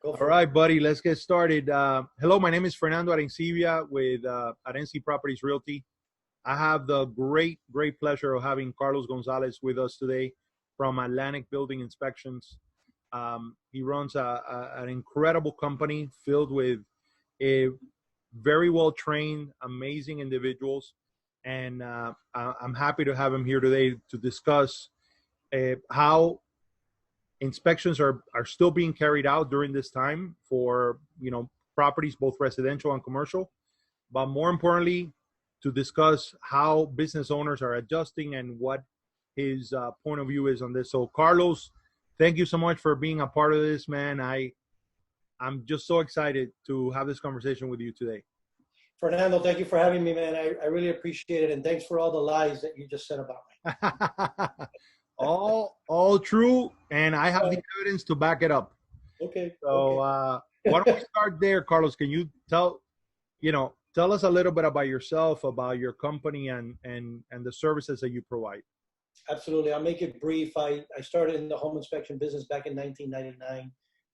Go All for it. right, buddy, let's get started. Hello, my name is Fernando Arencibia with Arenci Properties Realty. I have the great pleasure of having Carlos Gonzalez with us today from Atlantic Building Inspections. He runs an incredible company filled with a very well-trained, amazing individuals. And I'm happy to have him here today to discuss how inspections are still being carried out during this time for properties both residential and commercial, but more importantly to discuss how business owners are adjusting and what his point of view is on this. So Carlos, thank you so much for being a part of this, man. I'm just so excited to have this conversation with you today. Fernando, thank you for having me, man. I really appreciate it, and thanks for all the lies that you just said about me. all true, and I have the evidence to back it up. Okay. So why don't we start there, Carlos? Can you tell us a little bit about yourself, about your company, and the services that you provide? Absolutely. I'll make it brief. I started in the home inspection business back in 1999,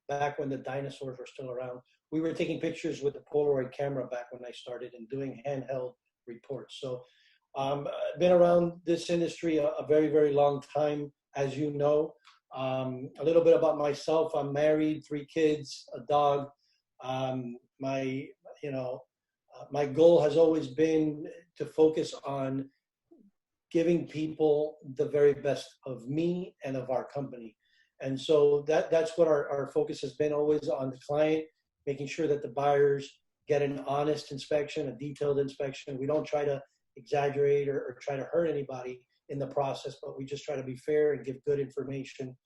back when the dinosaurs were still around. We were taking pictures with the Polaroid camera back when I started and doing handheld reports. So I've been around this industry a very long time, as you know. A little bit about myself: I'm married, 3 kids, a dog. My goal has always been to focus on giving people the very best of me and of our company, and so that's what our focus has been, always on the client, making sure that the buyers get an honest inspection, a detailed inspection. We don't try to exaggerate or try to hurt anybody in the process, but we just try to be fair and give good information.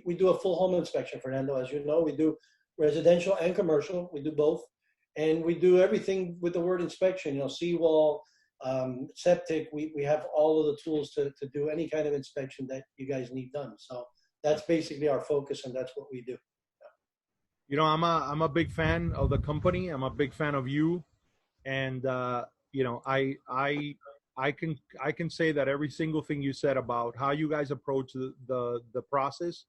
We do a full home inspection, Fernando. As you know, we do residential and commercial. We do both. And we do everything with the word inspection, seawall, septic. We have all of the tools to do any kind of inspection that you guys need done. So that's basically our focus, and that's what we do. I'm a big fan of the company. I'm a big fan of you. And I can say that every single thing you said about how you guys approach the process,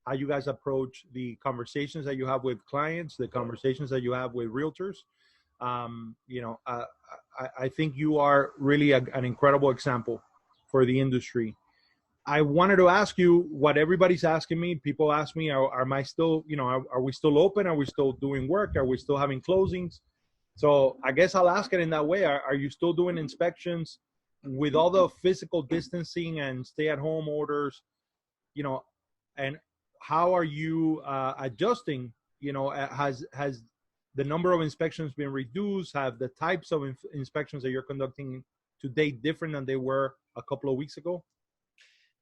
how you guys approach the conversations that you have with clients, the conversations that you have with realtors. I think you are really an incredible example for the industry. I wanted to ask you what everybody's asking me. People ask me, are we still open? Are we still doing work? Are we still having closings? So I guess I'll ask it in that way. Are you still doing inspections with all the physical distancing and stay-at-home orders? And how are you adjusting? Has the number of inspections been reduced? Have the types of inspections that you're conducting today different than they were a couple of weeks ago?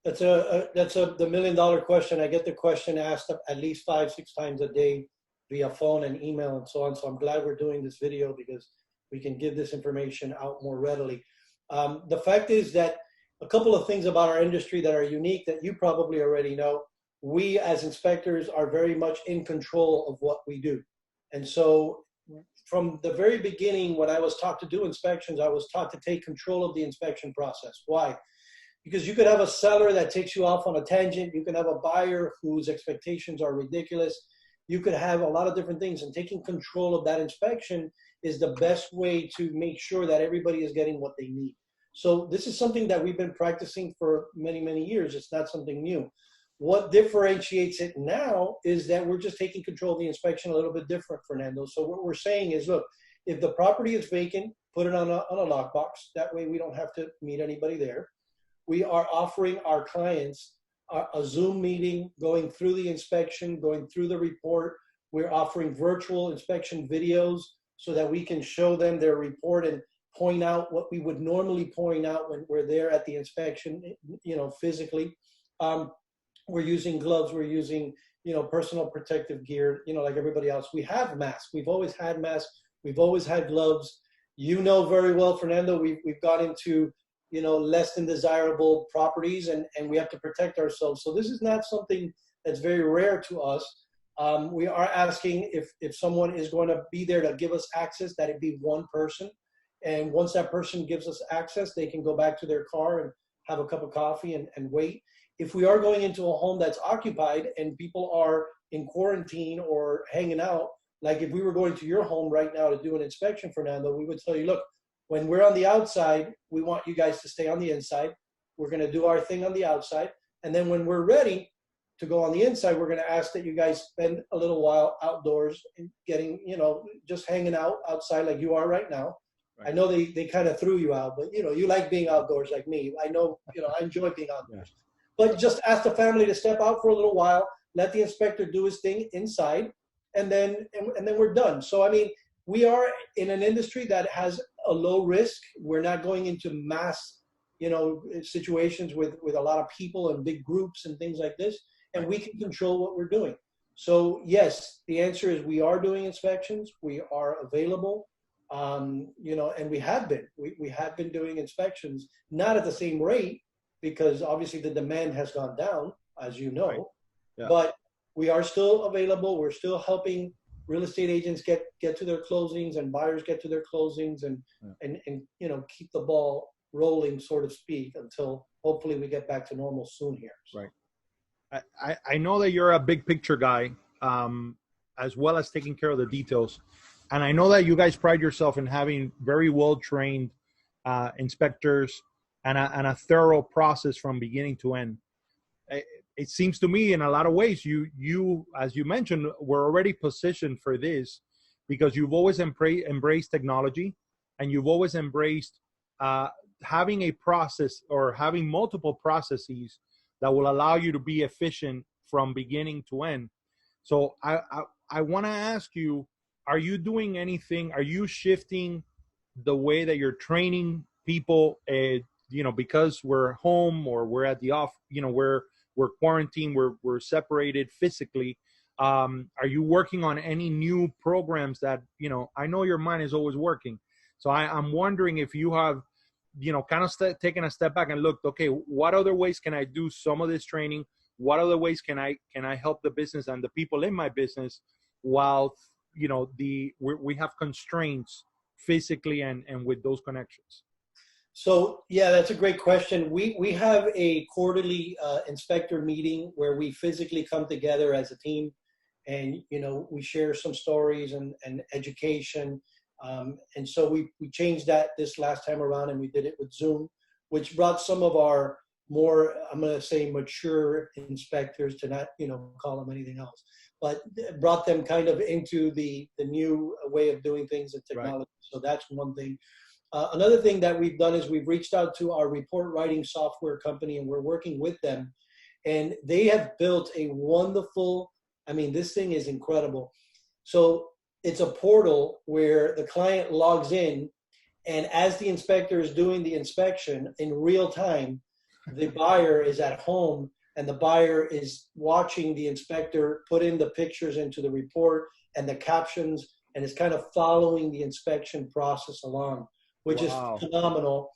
That's the $1 million question. I get the question asked at least 5-6 times a day via phone and email and so on. So I'm glad we're doing this video because we can give this information out more readily. The fact is that a couple of things about our industry that are unique that you probably already know. We as inspectors are very much in control of what we do. And so from the very beginning, when I was taught to do inspections, I was taught to take control of the inspection process. Why? Because you could have a seller that takes you off on a tangent. You can have a buyer whose expectations are ridiculous. You could have a lot of different things, and taking control of that inspection is the best way to make sure that everybody is getting what they need. So this is something that we've been practicing for many years. It's not something new. What differentiates it now is that we're just taking control of the inspection a little bit different, Fernando. So what we're saying is, look, if the property is vacant, put it on a lockbox. That way we don't have to meet anybody there. We are offering our clients a Zoom meeting, going through the inspection, going through the report. We're offering virtual inspection videos so that we can show them their report and point out what we would normally point out when we're there at the inspection, physically. We're using gloves, we're using, personal protective gear, like everybody else. We have masks. We've always had masks. We've always had gloves. You know very well, Fernando, we've got into, less than desirable properties, and we have to protect ourselves. So this is not something that's very rare to us. We are asking if someone is going to be there to give us access, that it be one person. And once that person gives us access, they can go back to their car and have a cup of coffee and wait. If we are going into a home that's occupied and people are in quarantine or hanging out, like if we were going to your home right now to do an inspection, Fernando, we would tell you, look, when we're on the outside, we want you guys to stay on the inside. We're going to do our thing on the outside. And then when we're ready to go on the inside, we're going to ask that you guys spend a little while outdoors and getting, just hanging out outside like you are right now. Right. I know they kind of threw you out, but you like being outdoors like me. I know, I enjoy being outdoors. Yeah. But just ask the family to step out for a little while, let the inspector do his thing inside, and then we're done. So, I mean, we are in an industry that has a low risk. We're not going into mass, situations with a lot of people and big groups and things like this, and we can control what we're doing. So, yes, the answer is we are doing inspections. We are available. And we have been. We have been doing inspections, not at the same rate, because obviously the demand has gone down, as you know. Right. Yeah. But we are still available. We're still helping real estate agents get to their closings and buyers get to their closings and keep the ball rolling, so to speak, until hopefully we get back to normal soon here. So. Right. I know that you're a big picture guy, as well as taking care of the details. And I know that you guys pride yourself in having very well-trained inspectors and a thorough process from beginning to end. It seems to me in a lot of ways, you as you mentioned, were already positioned for this because you've always embraced technology and you've always embraced having a process or having multiple processes that will allow you to be efficient from beginning to end. So I want to ask you, are you doing anything? Are you shifting the way that you're training people, because we're home or we're at the off, we're quarantined, we're separated physically. Are you working on any new programs that, I know your mind is always working. So I'm wondering if you have, kind of taken a step back and looked, okay, what other ways can I do some of this training? What other ways can I help the business and the people in my business while we have constraints physically and with those connections? So, yeah, that's a great question. We have a quarterly inspector meeting where we physically come together as a team and, we share some stories and education. And so we changed that this last time around and we did it with Zoom, which brought some of our more, I'm going to say, mature inspectors, to not, call them anything else, but brought them kind of into the new way of doing things and technology. Right. So that's one thing. Another thing that we've done is we've reached out to our report writing software company and we're working with them. And they have built a wonderful, this thing is incredible. So it's a portal where the client logs in, and as the inspector is doing the inspection in real time, the buyer is at home and the buyer is watching the inspector put in the pictures into the report and the captions, and is kind of following the inspection process along, which Wow. is phenomenal.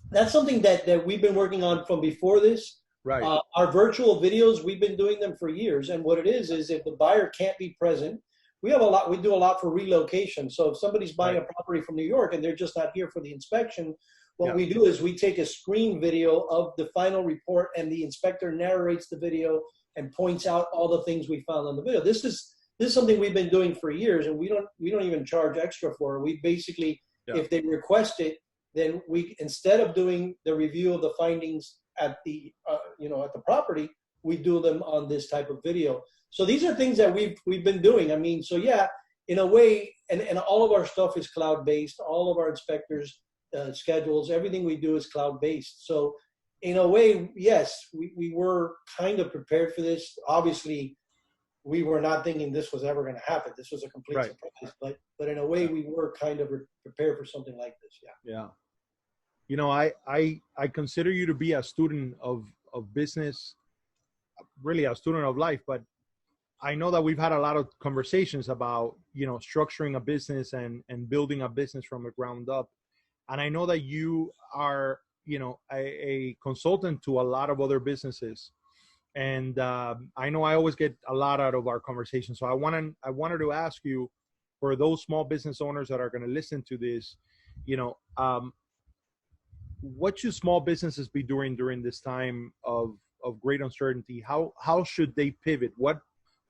That's something that we've been working on from before this. Right. Our virtual videos, we've been doing them for years. And what it is if the buyer can't be present, we do a lot for relocation. So if somebody's buying a property from New York and they're just not here for the inspection, what we do is we take a screen video of the final report and the inspector narrates the video and points out all the things we found on the video. This is something we've been doing for years, and we don't even charge extra for it. We basically, if they request it, then we, instead of doing the review of the findings at the at the property, we do them on this type of video. So these are things that we've been doing. In a way, and all of our stuff is cloud-based. All of our inspectors' schedules, everything we do is cloud-based. So in a way, yes, we were kind of prepared for this. Obviously, we were not thinking this was ever going to happen. This was a complete surprise. But in a way, we were kind of prepared for something like this. Yeah. I consider you to be a student of business, really a student of life, but I know that we've had a lot of conversations about, structuring a business and building a business from the ground up. And I know that you are, a consultant to a lot of other businesses. And I know I always get a lot out of our conversation. So I wanted to ask you, for those small business owners that are going to listen to this, what should small businesses be doing during this time of great uncertainty? How should they pivot?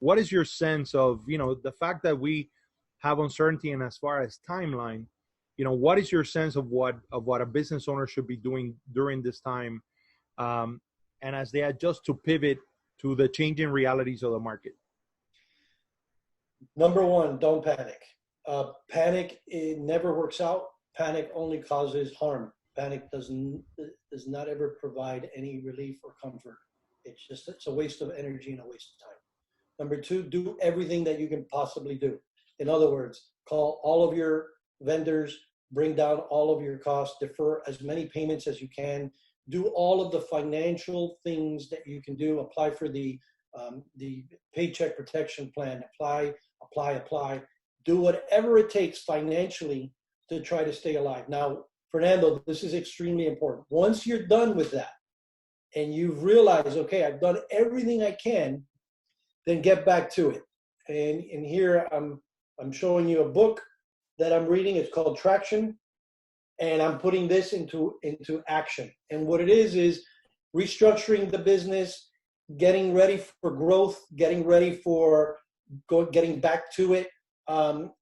what is your sense of, the fact that we have uncertainty and as far as timeline, what is your sense of what a business owner should be doing during this time, and as they adjust to pivot to the changing realities of the market? Number one, don't panic. Panic, it never works out. Panic only causes harm. Panic does not ever provide any relief or comfort. It's a waste of energy and a waste of time. Number two, do everything that you can possibly do. In other words, call all of your vendors, bring down all of your costs, defer as many payments as you can, do all of the financial things that you can do, apply for the paycheck protection plan, apply. Do whatever it takes financially to try to stay alive. Now, Fernando, this is extremely important. Once you're done with that and you've realized, okay, I've done everything I can, then get back to it. And here I'm showing you a book that I'm reading. It's called Traction, and I'm putting this into action. And what it is restructuring the business, getting ready for growth, getting ready for getting back to it,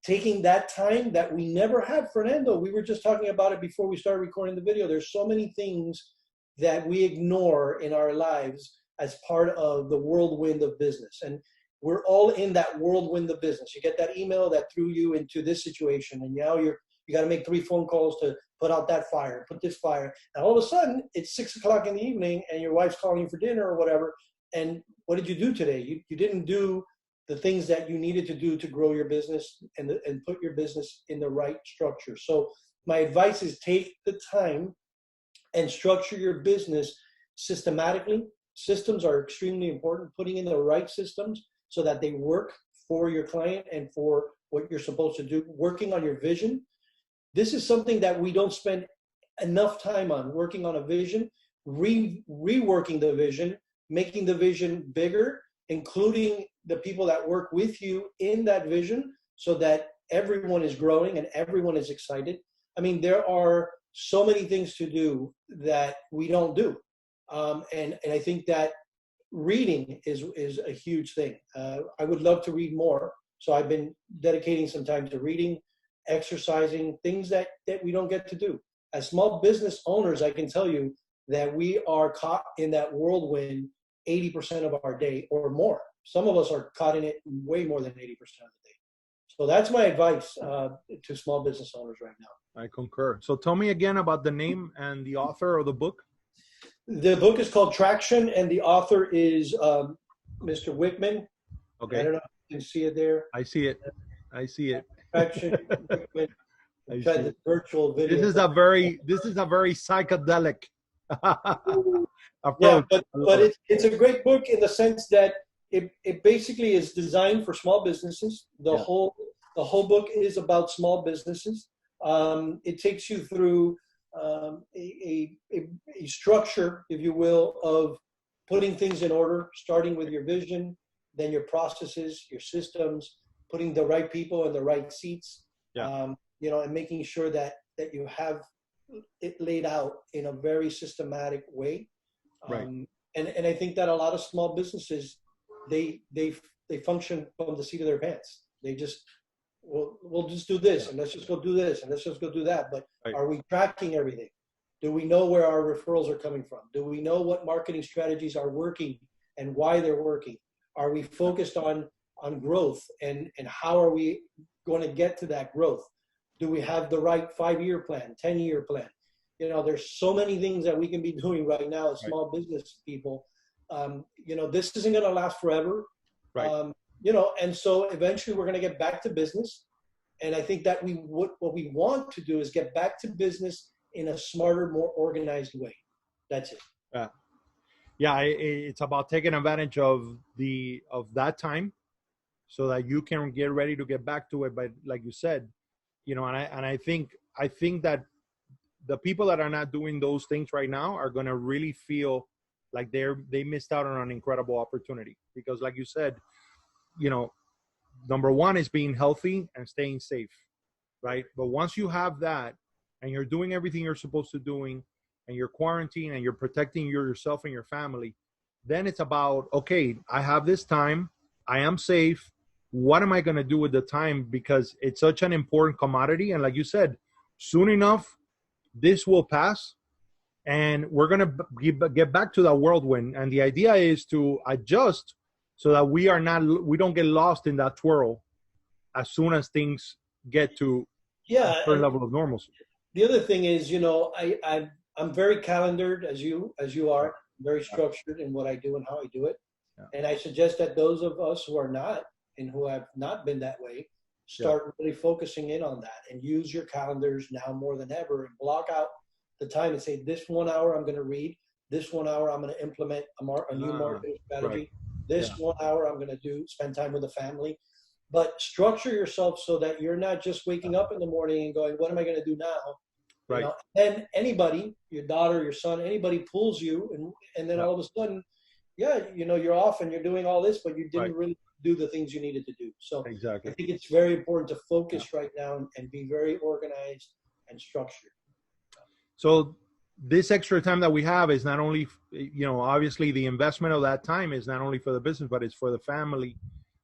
taking that time that we never had. Fernando, we were just talking about it before we started recording the video. There's so many things that we ignore in our lives as part of the whirlwind of business. And we're all in that whirlwind of business. You get that email that threw you into this situation, and now you got to make 3 phone calls to put out that fire, put this fire. And all of a sudden, it's 6 o'clock in the evening, and your wife's calling you for dinner or whatever. And what did you do today? You didn't do the things that you needed to do to grow your business and put your business in the right structure. So my advice is take the time and structure your business systematically. Systems are extremely important, putting in the right systems so that they work for your client and for what you're supposed to do, working on your vision. This is something that we don't spend enough time on, working on a vision, reworking the vision, making the vision bigger, including the people that work with you in that vision so that everyone is growing and everyone is excited. I mean, there are so many things to do that we don't do. And I think that reading is a huge thing. I would love to read more. So I've been dedicating some time to reading, exercising, things that we don't get to do. As small business owners, I can tell you that we are caught in that whirlwind 80% of our day or more. Some of us are caught in it way more than 80% of the day. So that's my advice to small business owners right now. I concur. So tell me again about the name and the author of the book. The book is called Traction, and the author is Mr. Wickman. Okay. I don't know if you can see it there. I see it. Traction, Wickman. I tried the virtual video. This is a very psychedelic approach. Yeah, but it's a great book in the sense that it basically is designed for small businesses. The whole book is about small businesses. It takes you through a structure, if you will, of putting things in order, starting with your vision, then your processes, your systems, putting the right people in the right seats, and making sure that you have it laid out in a very systematic way. Right. And I think that a lot of small businesses, they function from the seat of their pants. They just, we'll just do this, and let's just go do this, and let's just go do that. But Are we tracking everything? Do we know where our referrals are coming from? Do we know what marketing strategies are working and why they're working? Are we focused on growth, and how are we going to get to that growth? Do we have the right 5-year plan, 10-year plan? There's so many things that we can be doing right now as small business people. This isn't going to last forever. Right. And so eventually we're going to get back to business. And I think that what we want to do is get back to business in a smarter, more organized way. That's it. It's about taking advantage of that time so that you can get ready to get back to it. But like you said, and I think that the people that are not doing those things right now are going to really feel like they missed out on an incredible opportunity, because like you said, number one is being healthy and staying safe, right? But once you have that and you're doing everything you're supposed to doing, and you're quarantined and you're protecting yourself and your family, then it's about, okay, I have this time. I am safe. What am I going to do with the time? Because it's such an important commodity. And like you said, soon enough, this will pass and we're going to get back to that whirlwind. And the idea is to adjust so that we don't get lost in that twirl as soon as things get to a Yeah. certain level of normalcy. The other thing is, I'm very calendared as you are, very structured in what I do and how I do it. Yeah. And I suggest that those of us who are not and who have not been that way start really focusing in on that and use your calendars now more than ever and block out the time and say, this 1 hour I'm going to read, this 1 hour I'm going to implement a new marketing strategy, right. this 1 hour I'm going to spend time with the family. But structure yourself so that you're not just waking up in the morning and going, what am I going to do now? Right. And anybody, your daughter, your son, anybody pulls you and then all of a sudden, you're off and you're doing all this, but you didn't really do the things you needed to do. So exactly. I think it's very important to focus right now and be very organized and structured. So this extra time that we have is not only, obviously the investment of that time is not only for the business, but it's for the family.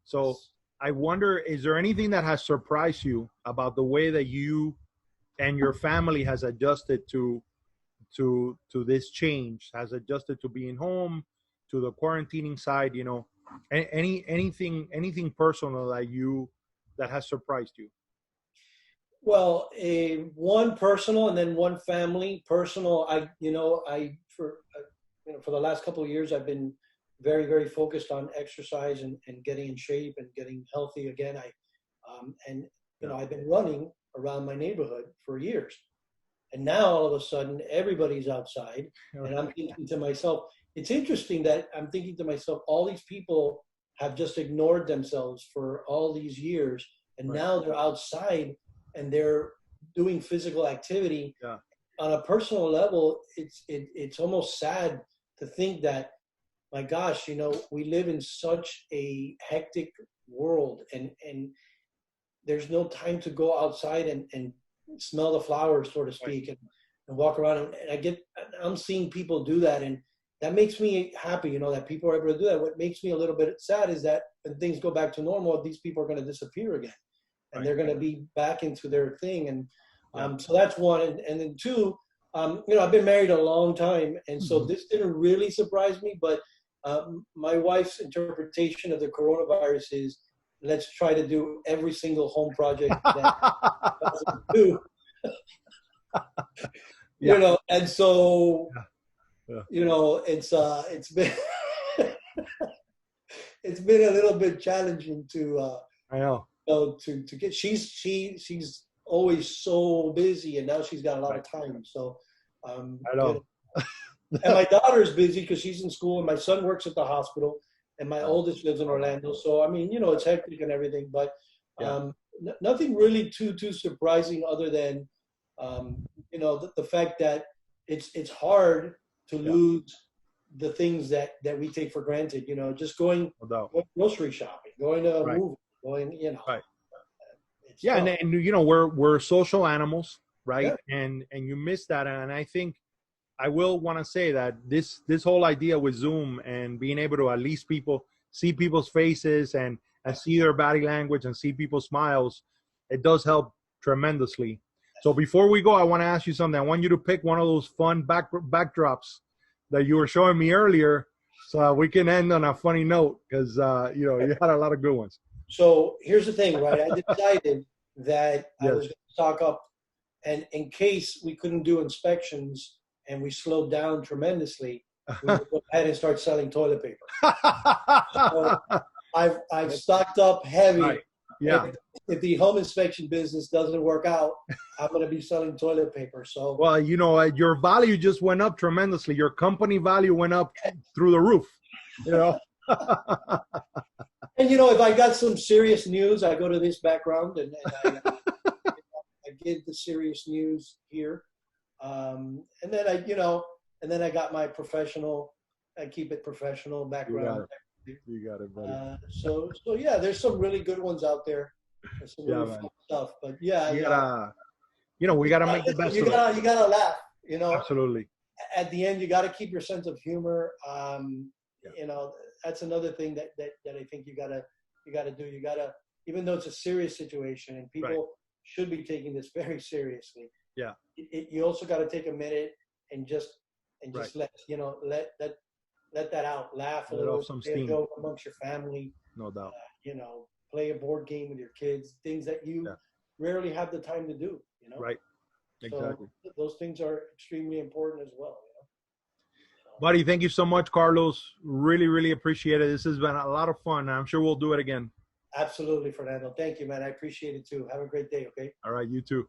So I wonder, is there anything that has surprised you about the way that you and your family has adjusted to this change, has adjusted to being home, to the quarantining side, anything personal that has surprised you? Well, one personal and then one family. Personal, for the last couple of years, I've been very, very focused on exercise and getting in shape and getting healthy again. I've been running around my neighborhood for years. And now all of a sudden, everybody's outside. And I'm thinking to myself, it's interesting that I'm thinking to myself, all these people have just ignored themselves for all these years. And now they're outside and they're doing physical activity. Yeah. On a personal level, it's almost sad to think that, my gosh, we live in such a hectic world and there's no time to go outside and smell the flowers, so to speak, and walk around. And I'm seeing people do that. And that makes me happy, that people are able to do that. What makes me a little bit sad is that when things go back to normal, these people are going to disappear again. And they're going to be back into their thing. And so that's one. And then two, I've been married a long time. And so this didn't really surprise me. But my wife's interpretation of the coronavirus is, let's try to do every single home project that doesn't do. And so, it's been it's been a little bit challenging to I know. To get she's always so busy and now she's got a lot of time. So I know. And my daughter's busy because she's in school and my son works at the hospital and my oldest lives in Orlando. So I mean, it's hectic and everything, but nothing really too surprising other than the fact that it's hard to lose the things that we take for granted, just going grocery shopping, going to a movie, going, and we're social animals, right? And you miss that. And I think I will want to say that this whole idea with Zoom and being able to at least see people's faces and see their body language and see people's smiles, it does help tremendously. So before we go, I want to ask you something. I want you to pick one of those fun backdrops that you were showing me earlier, so we can end on a funny note because you had a lot of good ones. So here's the thing, right? I decided that I was going to stock up, and in case we couldn't do inspections and we slowed down tremendously, we would go ahead and start selling toilet paper. So I've stocked up heavy. Right. Yeah. If the home inspection business doesn't work out, I'm going to be selling toilet paper. So well, your value just went up tremendously. Your company value went up through the roof. And if I got some serious news, I go to this background and I give the serious news here. And then I got my professional. I keep it professional background. You got it, buddy. So yeah, there's some really good ones out there. There's some really fun stuff. But we gotta make the best of it. You gotta laugh. Absolutely. At the end, you gotta keep your sense of humor. That's another thing that I think you gotta you got to do. You got to, even though it's a serious situation and people should be taking this very seriously. Yeah. You also got to take a minute and just let that out. Laugh a little, some play a steam joke amongst your family. No doubt. Play a board game with your kids. Things that you rarely have the time to do. Right. Exactly. So those things are extremely important as well. Buddy, thank you so much, Carlos. Really, really appreciate it. This has been a lot of fun. I'm sure we'll do it again. Absolutely, Fernando. Thank you, man. I appreciate it too. Have a great day, okay? All right, you too.